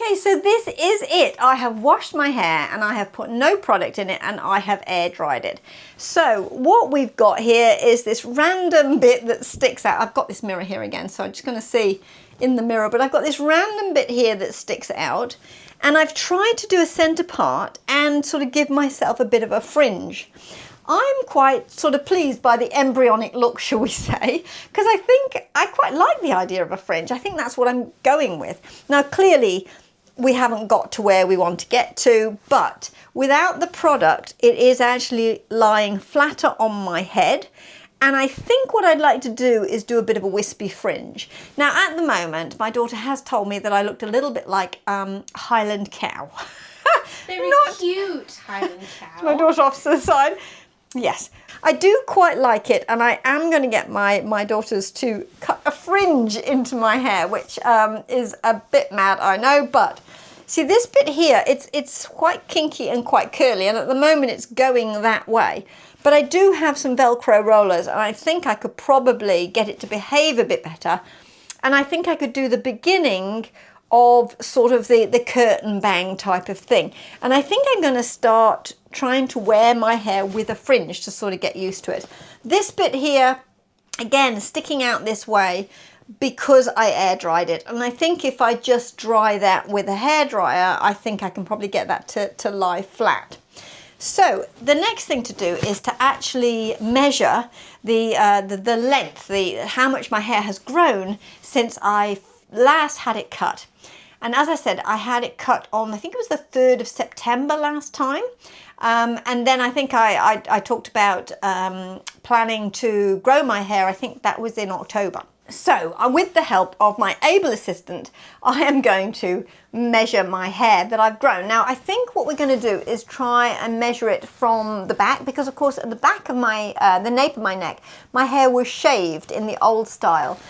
Okay, so this is it. I have washed my hair and I have put no product in it and I have air dried it. So what we've got here is this random bit that sticks out. I've got this mirror here again, so I'm just going to see in the mirror, but I've got this random bit here that sticks out, and I've tried to do a center part and sort of give myself a bit of a fringe. I'm quite sort of pleased by the embryonic look, shall we say, because I think I quite like the idea of a fringe. I think that's what I'm going with. Now, clearly, we haven't got to where we want to get to, but without the product, it is actually lying flatter on my head. And I think what I'd like to do is do a bit of a wispy fringe. Now, at the moment, my daughter has told me that I looked a little bit like Highland cow. Very cute Highland cow. My daughter off to the side. Yes, I do quite like it, and I am going to get my daughters to cut a fringe into my hair, which is a bit mad, I know, but see this bit here, it's quite kinky and quite curly, and at the moment it's going that way. But I do have some Velcro rollers, and I think I could probably get it to behave a bit better, and I think I could do the beginning of sort of the curtain bang type of thing. And I think I'm going to start trying to wear my hair with a fringe to sort of get used to it. This bit here, again, sticking out this way because I air dried it. And I think if I just dry that with a hairdryer, I think I can probably get that to lie flat. So the next thing to do is to actually measure the length, how much my hair has grown since I last had it cut. And as I said, I had it cut on, I think it was the 3rd of September last time. And then I think I talked about planning to grow my hair. I think that was in October. So with the help of my able assistant, I am going to measure my hair that I've grown. Now, I think what we're going to do is try and measure it from the back, because of course at the back of my, the nape of my neck, my hair was shaved in the old style.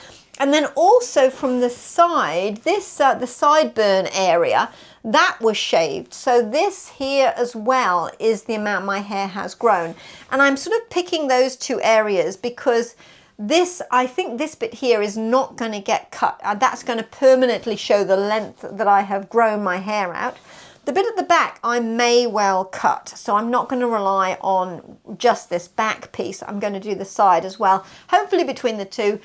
And then also from the side, this the sideburn area, that was shaved. So this here as well is the amount my hair has grown. And I'm sort of picking those two areas because this, I think this bit here is not going to get cut. That's going to permanently show the length that I have grown my hair out. The bit at the back I may well cut, so I'm not going to rely on just this back piece. I'm going to do the side as well. Hopefully between the two,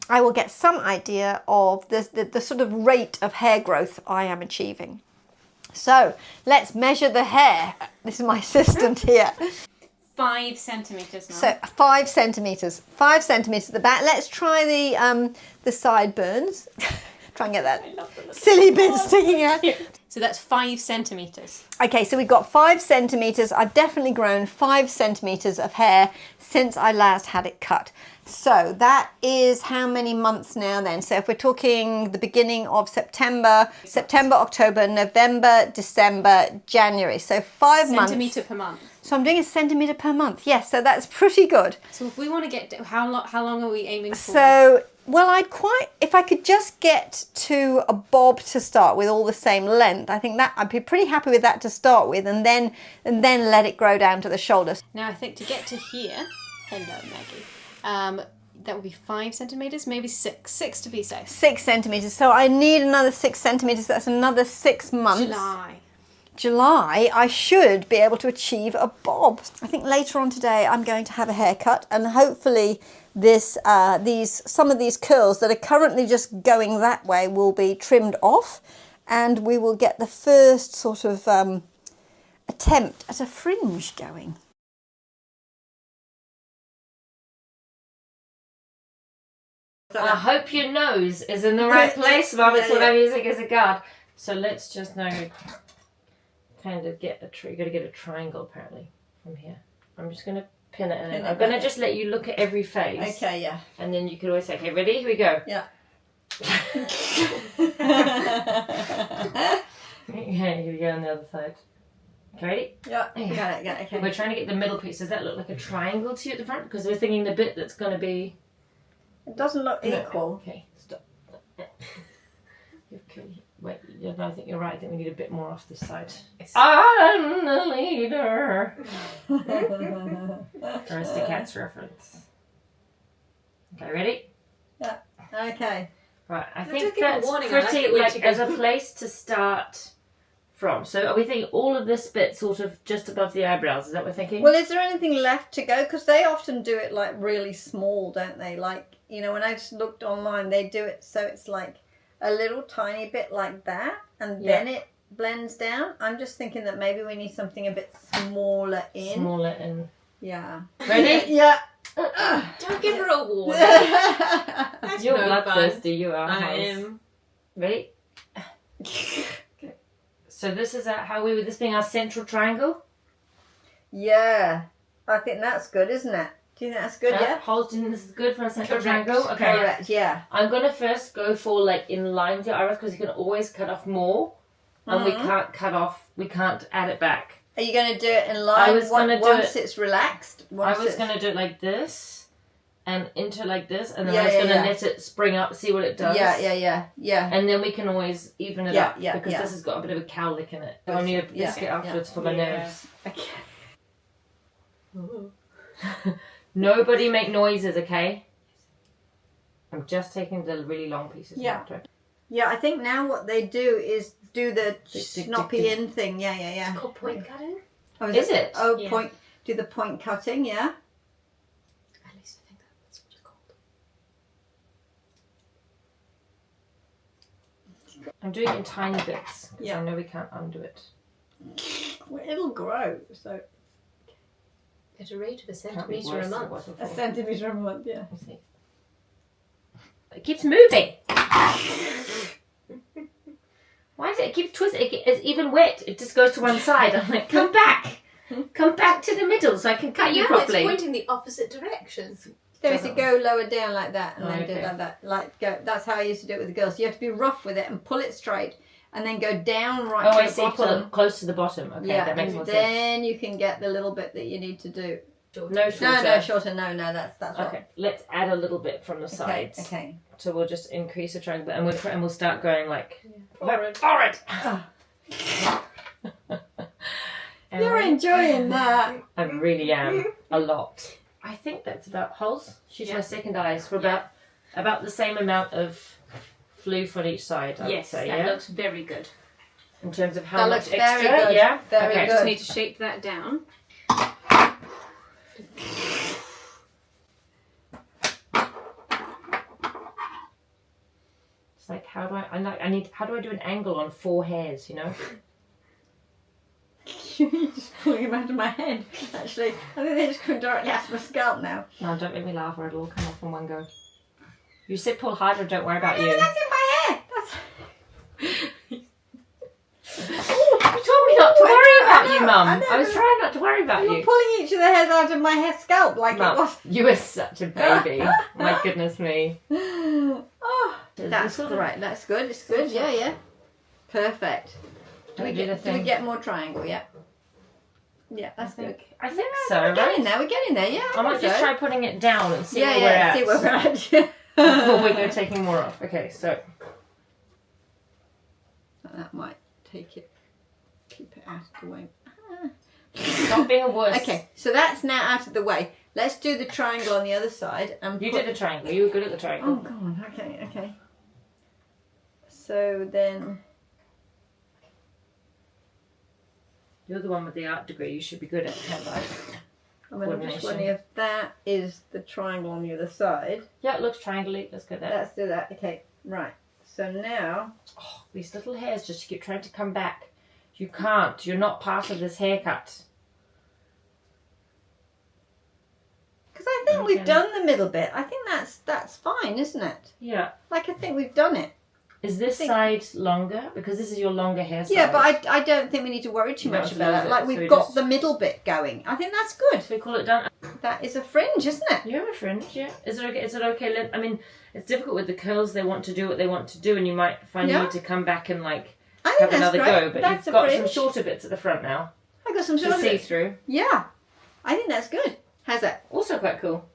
I will get some idea of the sort of rate of hair growth I am achieving. So let's measure the hair. This is my assistant here. 5 centimetres now. So 5 centimetres. 5 centimetres at the back. Let's try the sideburns. Try and get that silly bit sticking out. So that's 5 centimetres. Okay, so we've got 5 centimetres. I've definitely grown 5 centimetres of hair since I last had it cut. So that is how many months now then? So if we're talking the beginning of September, October, November, December, January. So 5 months. Centimetre per month. So I'm doing a centimetre per month. Yes, so that's pretty good. So if we want to get, how long are we aiming for? So, well, if I could just get to a bob to start with, all the same length, I think that I'd be pretty happy with that to start with, and then let it grow down to the shoulders. Now I think to get to here, hello Maggie, that would be 5 centimetres, maybe 6 to be safe. 6 centimetres. So I need another 6 centimetres. That's another 6 months. July, I should be able to achieve a bob. I think later on today I'm going to have a haircut, and hopefully some of these curls that are currently just going that way will be trimmed off, and we will get the first sort of attempt at a fringe going. I hope your nose is in the right place, Mum. It's what I'm using as a guard. So let's just now kind of get you got to get a triangle apparently from here. I'm just going to pin it in. I'm going to just let you look at every face. Okay, yeah. And then you could always say, okay, ready? Here we go. Yeah. Okay, here we go on the other side. Okay, ready? Yeah, got it, okay. We're trying to get the middle piece. Does that look like a triangle to you at the front? Because we're thinking the bit that's going to be... It doesn't look equal. Okay, stop. Okay, wait, I think you're right. I think we need a bit more off this side. I'm the leader. Aristocats reference. Okay, ready? Yeah, okay. Right, I Don't think give a that's warning, I like pretty it when like she as goes- a place to start from. So are we thinking all of this bit sort of just above the eyebrows? Is that what we're thinking? Well, is there anything left to go? Because they often do it like really small, don't they? Like, you know, when I just looked online, they do it so it's like a little tiny bit like that, and then it blends down. I'm just thinking that maybe we need something a bit smaller in. Smaller in. Yeah. Ready? Yeah. Don't give her a warning. That's You're no bloodthirsty, you are. fun. I House. am. Ready? Okay. So this is how we would this being our central triangle? Yeah. I think that's good, isn't it? Do you think that's good? Yeah. Holes, do you think this is good for a central Correct. triangle? Okay. Correct. Yeah. I'm gonna first go for like in line with your eyebrows because you can always cut off more, and we can't cut off. We can't add it back. Are you going to do it in line? I was gonna do once it- it's relaxed. I was gonna do it like this, and into like this, and then Yeah, I was yeah, gonna yeah. let it spring up, see what it does. Yeah. And then we can always even it Yeah, up yeah, because yeah. this has got a bit of a cowlick in it. I need a Yeah, biscuit yeah. afterwards for my Yeah. nose. Okay. Nobody make noises, okay? I'm just taking the really long pieces. Yeah. Out, right? Yeah, I think now what they do is do the tick, snappy tick. in thing. Yeah. It's called point cutting. Oh, Is it? Oh, Yeah. point. Do the point cutting. Yeah. At least I think that's what it's called. I'm doing it in tiny bits. Yeah. I know we can't undo it. Well, it'll grow. So At a rate of a Can't be centimetre a worse than it month. was a before. centimetre a month. Yeah. Let's see. It keeps moving. Why is it? It keeps twisting. It's even wet. It just goes to one side. I'm like, come back. Come back to the middle so I can cut you Now properly. it's pointing the opposite direction. So if you go lower down like that and Oh, then do it okay. like that, like go. That's how I used to do it with the girls. You have to be rough with it and pull it straight, and then go down right Oh, to I the see. bottom. Close to the bottom. Okay, Yeah, that makes and more sense. then you can get the little bit that you need to do. No shorter. No, shorter. No, that's right. Okay, let's add a little bit from the sides. Okay. So we'll just increase the triangle, and we'll start going like Forward. forward. And You're enjoying that. I really am a lot. I think that's about holes. She's my second eyes for about the same amount of floof on each side. I would Yes, say, that looks very good. in terms of how That much looks extra. very good. Yeah, Very okay. good. Just need to shape that down. It's like how do how do I do an angle on 4 hairs? You know. You're just pulling them out of my head. Actually, I think they just come directly out of my scalp now. No, don't make me laugh, or it'll all come off in one go. You said pull harder. Don't worry about you. That's in my hair. You told me not to worry about you, Mum. I know, I was but- trying not to worry about You're you. pulling each of the hairs out of my hair scalp like Mum, it was. you are such a baby. My goodness me. Oh, that's sort of- right. That's good. It's good. Yeah. Perfect. Do we Do the get? Do we thing. get more triangle? Yeah. Yeah, that's good. I think so, We're getting right? there. We're getting there. Yeah. I might just try putting it down and see Yeah, where we're yeah. at. See where we're at. Yeah. Before we go taking more off. Okay, so That might take it. Keep it out of the way. stop being a wuss. Okay, so that's now out of the way. Let's do the triangle on the other side. And You put... did the triangle. You were good at the Oh triangle. god. Okay. So then, You're the one with the art degree. You should be good at handbag. I'm just Coordination. wondering if that is the triangle on the other side. Yeah, it looks triangle-y. Let's go there. Let's do that. Okay, right. So now, These little hairs just keep trying to come back. You can't. You're not part of this haircut. because I think we've Okay. done the middle bit. I think that's fine, isn't it? Yeah. Like I think we've done it. Is this side longer? Because this is your longer hair side. Yeah, but I don't think we need to worry too You don't much have to about lose it. it, Like so we've you got just- the middle bit going. I think that's good. So we call it done. That is a fringe, isn't it? You have a fringe, yeah. Is it okay? Is it okay? I mean, it's difficult with the curls. They want to do what they want to do, and you might find you Yeah. need to come back and like I think have that's another great. go. But That's you've a got some fringe. shorter bits at the front now I got some to short see bits. through. Yeah, I think that's good. How's that? Also quite cool.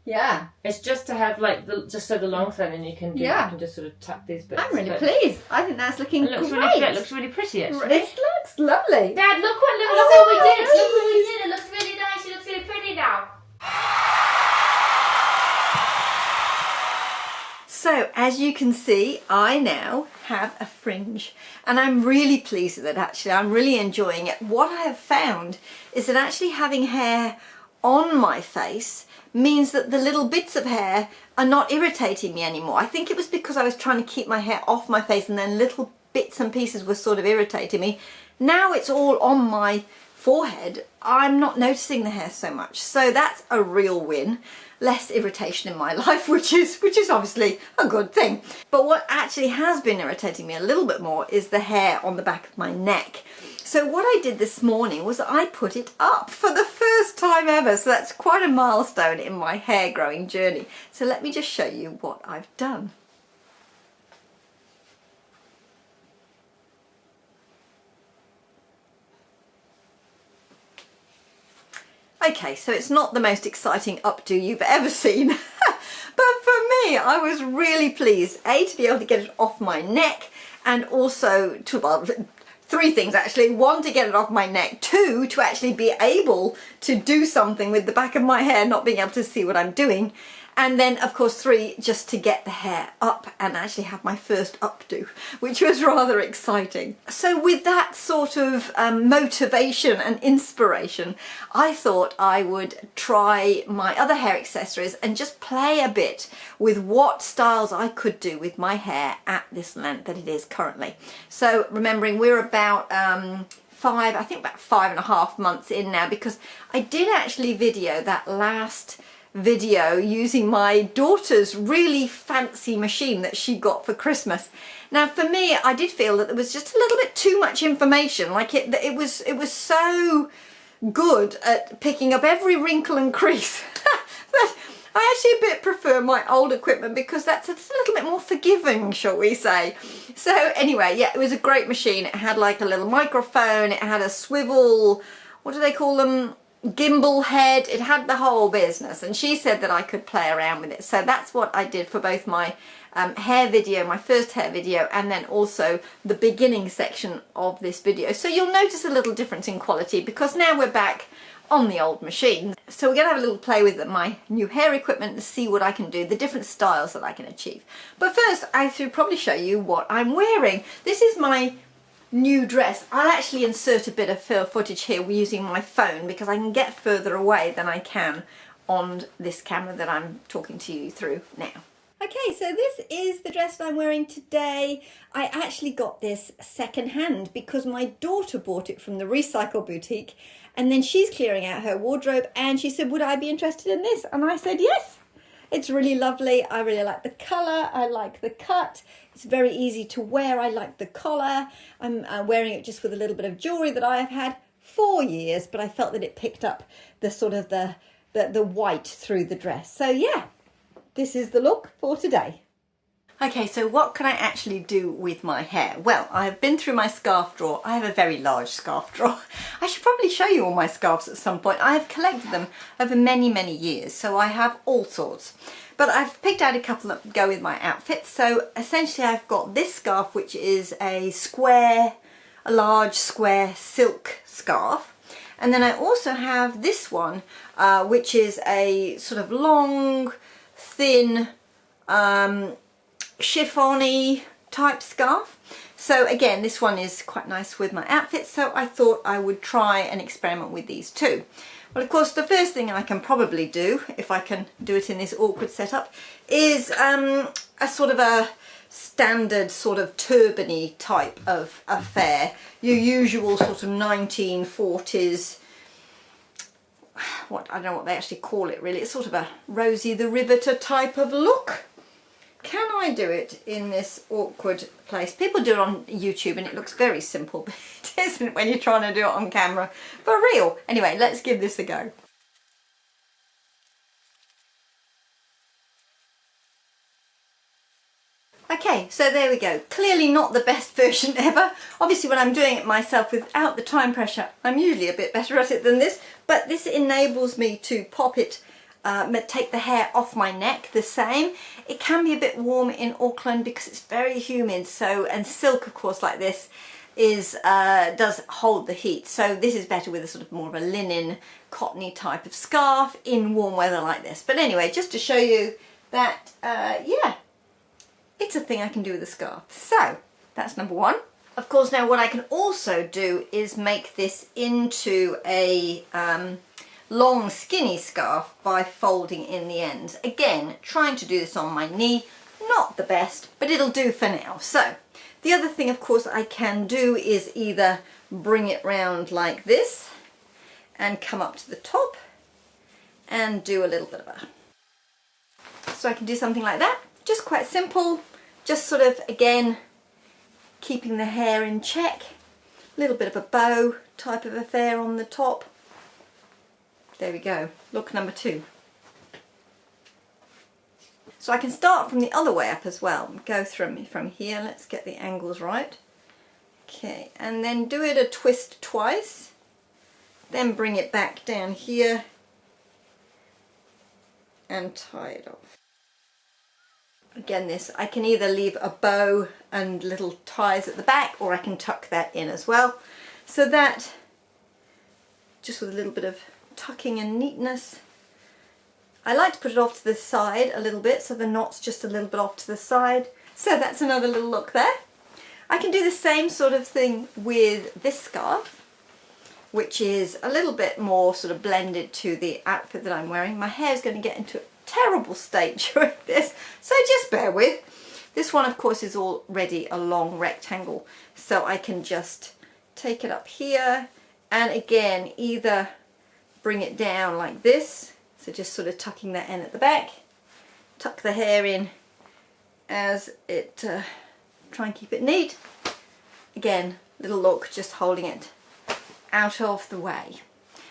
Yeah, It's just to have like just so the long side, and you can do. Yeah. You can just sort of tuck these bits. I'm really but pleased. I think that's looking It looks great. really good. It looks really pretty actually. It looks lovely. Dad, look what we did. Oh, Look what we did. It looks really nice. It looks really pretty now. So as you can see, I now have a fringe and I'm really pleased with it actually. I'm really enjoying it. What I have found is that actually having hair on my face means that the little bits of hair are not irritating me anymore. I think it was because I was trying to keep my hair off my face and then little bits and pieces were sort of irritating me. Now it's all on my forehead. I'm not noticing the hair so much. So that's a real win. Less irritation in my life, which is obviously a good thing. But what actually has been irritating me a little bit more is the hair on the back of my neck. So what I did this morning was I put it up for the first time ever. So that's quite a milestone in my hair growing journey. So let me just show you what I've done. Okay, so it's not the most exciting updo you've ever seen, but for me, I was really pleased, A, to be able to get it off my neck, and also to, well, three things actually. One, to get it off my neck. Two, to actually be able to do something with the back of my hair, not being able to see what I'm doing. And then, of course, three, just to get the hair up and actually have my first updo, which was rather exciting. So with that sort of motivation and inspiration, I thought I would try my other hair accessories and just play a bit with what styles I could do with my hair at this length that it is currently. So remembering we're about about 5.5 months in now, because I did actually video that last video using my daughter's really fancy machine that she got for Christmas. Now for me, I did feel that there was just a little bit too much information. Like it was so good at picking up every wrinkle and crease. But I actually a bit prefer my old equipment because that's a little bit more forgiving, shall we say. So anyway, yeah, it was a great machine. It had like a little microphone, it had a swivel, what do they call them? Gimbal head. It had the whole business, and she said that I could play around with it. So that's what I did for both my hair video, my first hair video, and then also the beginning section of this video. So you'll notice a little difference in quality because now we're back on the old machine. So we're going to have a little play with my new hair equipment and see what I can do, the different styles that I can achieve. But first I should probably show you what I'm wearing. This is my new dress. I'll actually insert a bit of footage here using my phone because I can get further away than I can on this camera that I'm talking to you through now. Okay, so this is the dress that I'm wearing today. I actually got this second hand because my daughter bought it from the recycle boutique, and then she's clearing out her wardrobe and she said, would I be interested in this? And I said yes. It's really lovely. I really like the colour. I like the cut. It's very easy to wear. I like the collar. I'm wearing it just with a little bit of jewellery that I have had for years, but I felt that it picked up the sort of the white through the dress. So yeah, this is the look for today. Okay, so what can I actually do with my hair? Well, I've been through my scarf drawer. I have a very large scarf drawer. I should probably show you all my scarves at some point. I have collected them over many, many years, so I have all sorts. But I've picked out a couple that go with my outfit. So essentially I've got this scarf, which is a large square silk scarf. And then I also have this one, which is a sort of long, thin, chiffon-y type scarf. So again, this one is quite nice with my outfit, so I thought I would try and experiment with these too. Well, of course, the first thing I can probably do, if I can do it in this awkward setup, is a sort of a standard sort of turban-y type of affair. Your usual sort of 1940s, I don't know what they actually call it really. It's sort of a Rosie the Riveter type of look. Can I do it in this awkward place? People do it on YouTube and it looks very simple, but it isn't when you're trying to do it on camera for real. Anyway, let's give this a go. Okay, so there we go. Clearly not the best version ever. Obviously when I'm doing it myself without the time pressure, I'm usually a bit better at it than this, but this enables me to pop it, take the hair off my neck the same. It can be a bit warm in Auckland because it's very humid, so, and silk of course like this is does hold the heat, so this is better with a sort of more of a linen cottony type of scarf in warm weather like this. But anyway, just to show you that yeah, it's a thing I can do with a scarf. So that's number one. Of course, now what I can also do is make this into a long skinny scarf by folding in the ends. Again, trying to do this on my knee, not the best, but it'll do for now. So the other thing, of course, I can do is either bring it round like this and come up to the top and do a little bit of a... So I can do something like that, just quite simple, just sort of, again, keeping the hair in check, a little bit of a bow type of affair on the top. There we go, look number two. So I can start from the other way up as well, go from here, let's get the angles right. Okay, and then do it a twist twice, then bring it back down here and tie it off. Again, this, I can either leave a bow and little ties at the back, or I can tuck that in as well. So that, just with a little bit of tucking and neatness. I like to put it off to the side a little bit, so the knot's just a little bit off to the side. So that's another little look there. I can do the same sort of thing with this scarf, which is a little bit more sort of blended to the outfit that I'm wearing. My hair is going to get into a terrible state during this, so just bear with. This one, of course, is already a long rectangle, so I can just take it up here and again either bring it down like this, so just sort of tucking that in at the back, tuck the hair in as it, try and keep it neat. Again, little look, just holding it out of the way.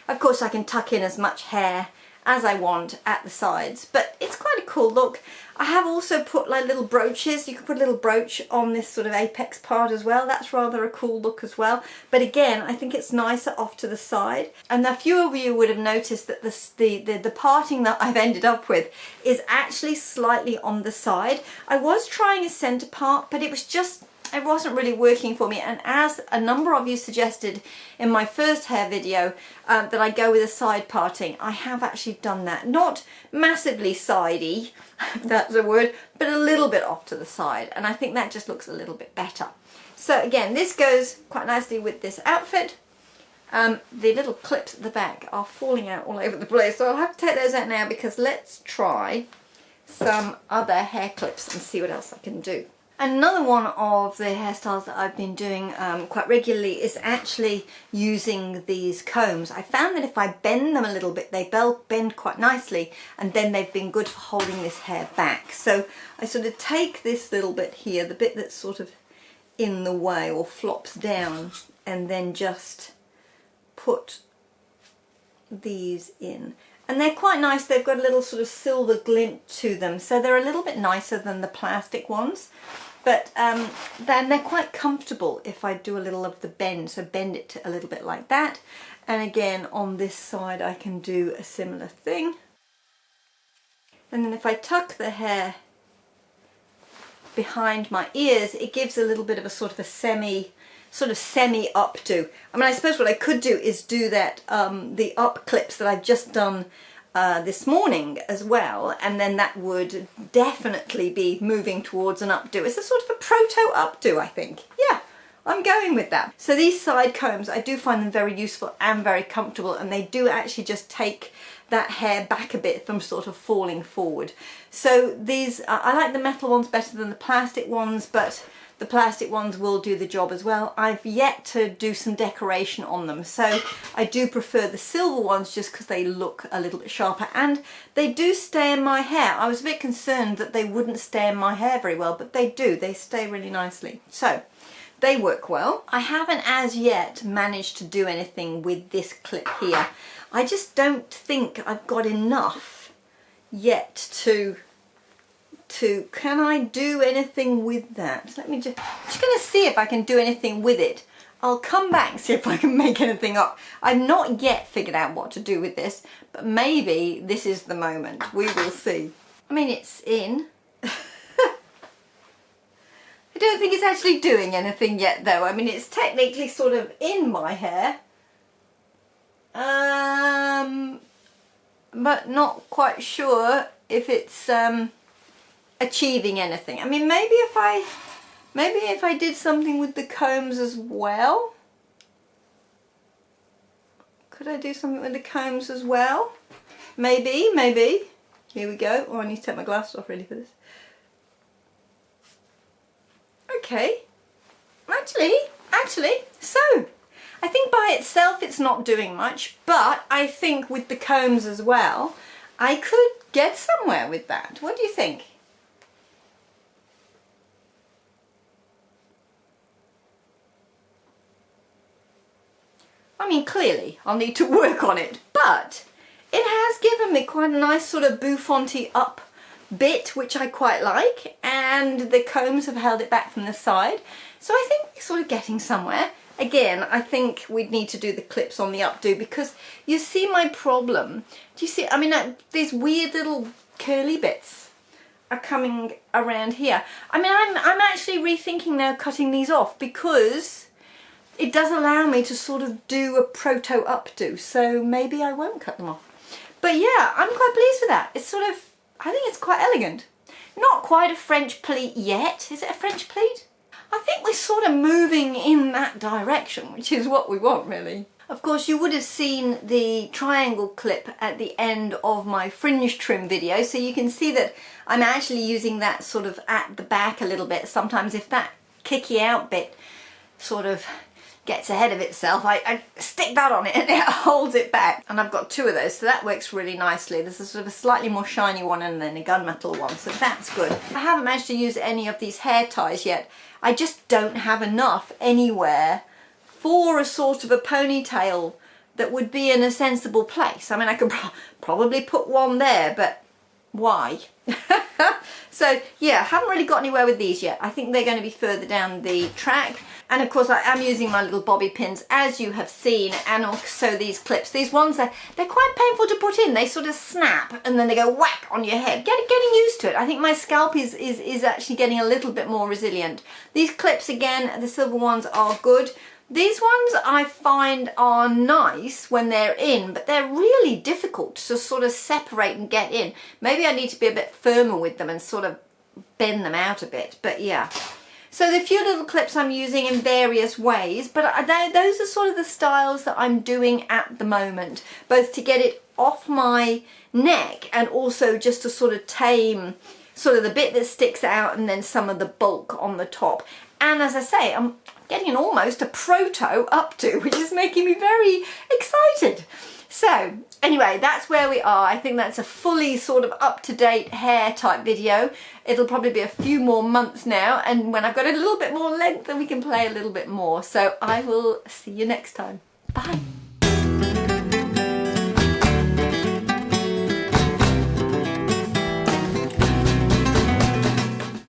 Of course, I can tuck in as much hair as I want at the sides, but it's quite a cool look. I have also put like little brooches. You can put a little brooch on this sort of apex part as well. That's rather a cool look as well. But again, I think it's nicer off to the side. And a few of you would have noticed that the parting that I've ended up with is actually slightly on the side. I was trying a centre part, but it wasn't really working for me, and as a number of you suggested in my first hair video that I go with a side parting, I have actually done that. Not massively sidey, if that's a word, but a little bit off to the side, and I think that just looks a little bit better. So again, this goes quite nicely with this outfit. The little clips at the back are falling out all over the place, so I'll have to take those out now, because let's try some other hair clips and see what else I can do. Another one of the hairstyles that I've been doing quite regularly is actually using these combs. I found that if I bend them a little bit, they bend quite nicely, and then they've been good for holding this hair back. So I sort of take this little bit here, the bit that's sort of in the way or flops down, and then just put these in. And they're quite nice. They've got a little sort of silver glint to them, so they're a little bit nicer than the plastic ones. But then they're quite comfortable if I do a little of the bend, so bend it a little bit like that. And again, on this side I can do a similar thing. And then if I tuck the hair behind my ears, it gives a little bit of a sort of semi updo. I mean, I suppose what I could do is do that, the up clips that I've just done this morning as well, and then that would definitely be moving towards an updo. It's a sort of a proto updo, I think. Yeah, I'm going with that. So these side combs, I do find them very useful and very comfortable, and they do actually just take that hair back a bit from sort of falling forward. So these, I like the metal ones better than the plastic ones, but the plastic ones will do the job as well. I've yet to do some decoration on them, so I do prefer the silver ones just because they look a little bit sharper, and they do stay in my hair. I was a bit concerned that they wouldn't stay in my hair very well, but they do. They stay really nicely. So they work well. I haven't as yet managed to do anything with this clip here. I just don't think I've got enough yet to can I do anything with that? Let me just going to see if I can do anything with it. I'll come back and see if I can make anything up. I've not yet figured out what to do with this, but maybe this is the moment. We will see. I mean, it's in. I don't think it's actually doing anything yet though. I mean, it's technically sort of in my hair. But not quite sure if it's achieving anything. I mean, maybe if I did something with the combs as well. Could I do something with the combs as well? Maybe. Here we go. Oh, I need to take my glasses off really for this. Okay. Actually, so I think by itself it's not doing much, but I think with the combs as well, I could get somewhere with that. What do you think? I mean, clearly I'll need to work on it, but it has given me quite a nice sort of bouffanty up bit, which I quite like, and the combs have held it back from the side. So I think we're sort of getting somewhere. Again, I think we'd need to do the clips on the updo, because you see my problem. Do you see? I mean, these weird little curly bits are coming around here. I mean, I'm actually rethinking now cutting these off, because it does allow me to sort of do a proto updo, so maybe I won't cut them off. But yeah, I'm quite pleased with that. It's sort of, I think it's quite elegant. Not quite a French pleat yet. Is it a French pleat? I think we're sort of moving in that direction, which is what we want, really. Of course, you would have seen the triangle clip at the end of my fringe trim video, so you can see that I'm actually using that sort of at the back a little bit. Sometimes if that kicky out bit sort of gets ahead of itself, I stick that on it and it holds it back. And I've got two of those, so that works really nicely. There's a sort of a slightly more shiny one and then a gunmetal one, so that's good. I haven't managed to use any of these hair ties yet. I just don't have enough anywhere for a sort of a ponytail that would be in a sensible place. I mean, I could probably put one there, but why? So yeah, haven't really got anywhere with these yet. I think they're going to be further down the track. And of course I am using my little bobby pins, as you have seen, and also these clips. These ones, they're quite painful to put in. They sort of snap and then they go whack on your head. Getting used to it. I think my scalp is actually getting a little bit more resilient. These clips, again, the silver ones are good. These ones I find are nice when they're in, but they're really difficult to sort of separate and get in. Maybe I need to be a bit firmer with them and sort of bend them out a bit, but yeah. So the few little clips I'm using in various ways, but those are sort of the styles that I'm doing at the moment, both to get it off my neck and also just to sort of tame sort of the bit that sticks out and then some of the bulk on the top. And as I say, I'm getting almost a proto updo, which is making me very excited. So anyway, that's where we are. I think that's a fully sort of up-to-date hair type video. It'll probably be a few more months now, and when I've got a little bit more length then we can play a little bit more. So I will see you next time. Bye.